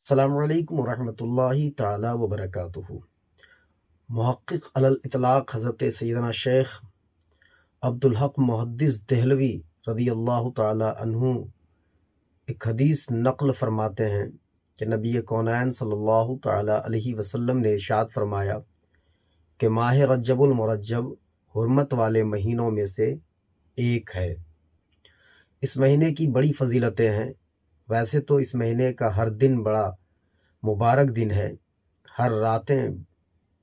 السلام علیکم ورحمۃ اللہ تعالی وبرکاتہ۔ محقق علی الاطلاق حضرت سیدنا شیخ عبدالحق محدث دہلوی رضی اللہ تعالی عنہ ایک حدیث نقل فرماتے ہیں کہ نبی کونین صلی اللہ تعالی علیہ وسلم نے ارشاد فرمایا کہ ماہ رجب المرجب حرمت والے مہینوں میں سے ایک ہے۔ اس مہینے کی بڑی فضیلتیں ہیں۔ ویسے تو اس مہینے کا ہر دن بڑا مبارک دن ہے، ہر راتیں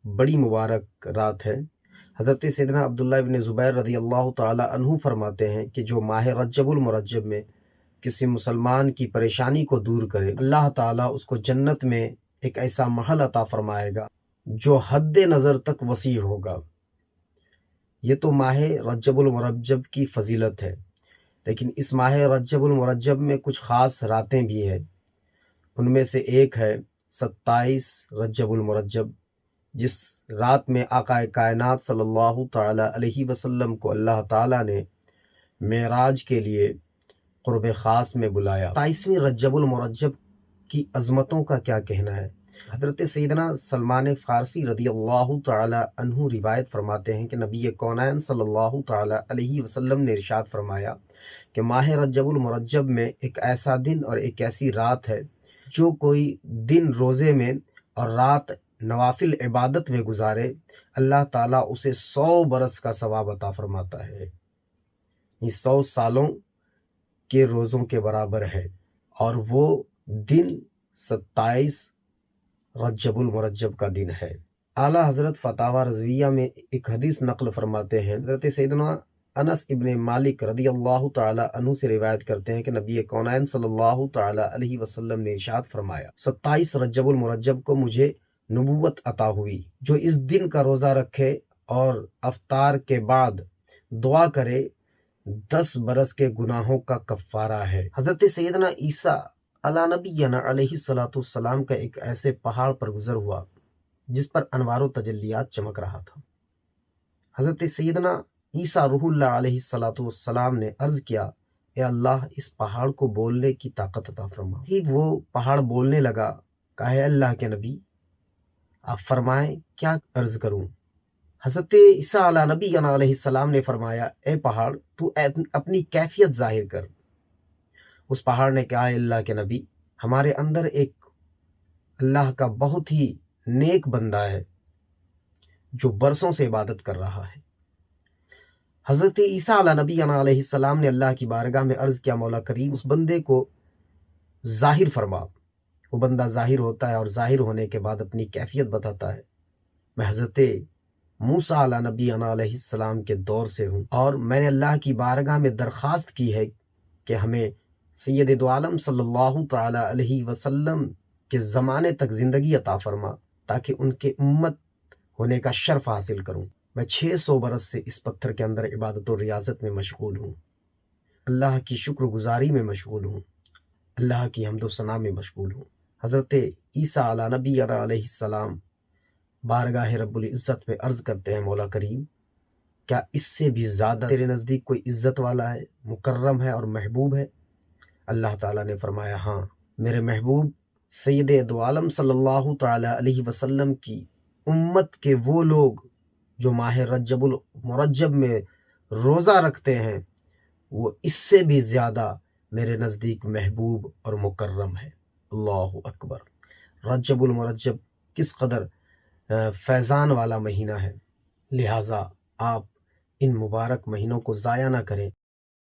بڑی مبارک رات ہے۔ حضرت سیدنا عبداللہ ابن زبیر رضی اللہ تعالی عنہ فرماتے ہیں کہ جو ماہ رجب المرجب میں کسی مسلمان کی پریشانی کو دور کرے، اللہ تعالیٰ اس کو جنت میں ایک ایسا محل عطا فرمائے گا جو حد نظر تک وسیع ہوگا۔ یہ تو ماہ رجب المرجب کی فضیلت ہے، لیکن اس ماہ رجب المرجب میں کچھ خاص راتیں بھی ہیں۔ ان میں سے ایک ہے 27 رجب المرجب، جس رات میں آقا کائنات صلی اللہ تعالی علیہ وسلم کو اللہ تعالیٰ نے معراج کے لیے قرب خاص میں بلایا۔ 27ویں رجب المرجب کی عظمتوں کا کیا کہنا ہے؟ حضرت سیدنا سلمان فارسی رضی اللہ تعالی عنہ روایت فرماتے ہیں کہ نبی کونین صلی اللہ تعالی علیہ وسلم نے ارشاد فرمایا کہ ماہ رجب المرجب میں ایک ایسا دن اور ایک ایسی رات ہے، جو کوئی دن روزے میں اور رات نوافل عبادت میں گزارے، اللہ تعالیٰ اسے 100 برس کا ثواب عطا فرماتا ہے۔ یہ 100 سالوں کے روزوں کے برابر ہے، اور وہ دن 27 رجب المرجب کا دن ہے۔ اعلیٰ حضرت فتاوی رضویہ میں ایک حدیث نقل فرماتے ہیں، حضرت سیدنا انس ابن مالک رضی اللہ تعالی عنہ سے روایت کرتے ہیں کہ نبی کونین صلی اللہ تعالی علیہ وسلم نے ارشاد فرمایا 27 رجب المرجب کو مجھے نبوت عطا ہوئی، جو اس دن کا روزہ رکھے اور افطار کے بعد دعا کرے 10 برس کے گناہوں کا کفارہ ہے۔ حضرت سیدنا عیسیٰ علی نبینا علیہ الصلوۃ والسلام کا ایک ایسے پہاڑ پر گزر ہوا جس پر انوار و تجلیات چمک رہا تھا۔ حضرت سیدنا عیسیٰ روح اللہ علیہ الصلوۃ والسلام نے عرض کیا، اے اللہ، اس پہاڑ کو بولنے کی طاقت عطا فرما۔ ہی وہ پہاڑ بولنے لگا، کہا، اے اللہ کے نبی، آپ فرمائیں کیا عرض کروں؟ حضرت عیسیٰ علی نبینا علیہ السلام نے فرمایا، اے پہاڑ، تو اپنی کیفیت ظاہر کر۔ اس پہاڑ نے کہا، اے اللہ کے نبی، ہمارے اندر ایک اللہ کا بہت ہی نیک بندہ ہے جو برسوں سے عبادت کر رہا ہے۔ حضرت عیسیٰ علی نبینا علیہ السلام نے اللہ کی بارگاہ میں عرض کیا، مولا کریم، اس بندے کو ظاہر فرما۔ وہ بندہ ظاہر ہوتا ہے اور ظاہر ہونے کے بعد اپنی کیفیت بتاتا ہے، میں حضرت موسیٰ علی نبینا علیہ السلام کے دور سے ہوں، اور میں نے اللہ کی بارگاہ میں درخواست کی ہے کہ ہمیں سید دو عالم صلی اللہ تعالی علیہ وسلم کے زمانے تک زندگی عطا فرما تاکہ ان کے امت ہونے کا شرف حاصل کروں۔ میں 600 برس سے اس پتھر کے اندر عبادت و ریاضت میں مشغول ہوں، اللہ کی شکر گزاری میں مشغول ہوں، اللہ کی حمد و ثنا میں مشغول ہوں۔ حضرت عیسیٰ علی نبی علیہ السلام بارگاہ رب العزت میں عرض کرتے ہیں، مولا کریم، کیا اس سے بھی زیادہ تیرے نزدیک کوئی عزت والا ہے، مکرم ہے اور محبوب ہے؟ اللہ تعالیٰ نے فرمایا، ہاں، میرے محبوب سید دو عالم صلی اللہ تعالی علیہ وسلم کی امت کے وہ لوگ جو ماہ رجب المرجب میں روزہ رکھتے ہیں، وہ اس سے بھی زیادہ میرے نزدیک محبوب اور مکرم ہے۔ اللہ اکبر۔ رجب المرجب کس قدر فیضان والا مہینہ ہے، لہٰذا آپ ان مبارک مہینوں کو ضائع نہ کریں۔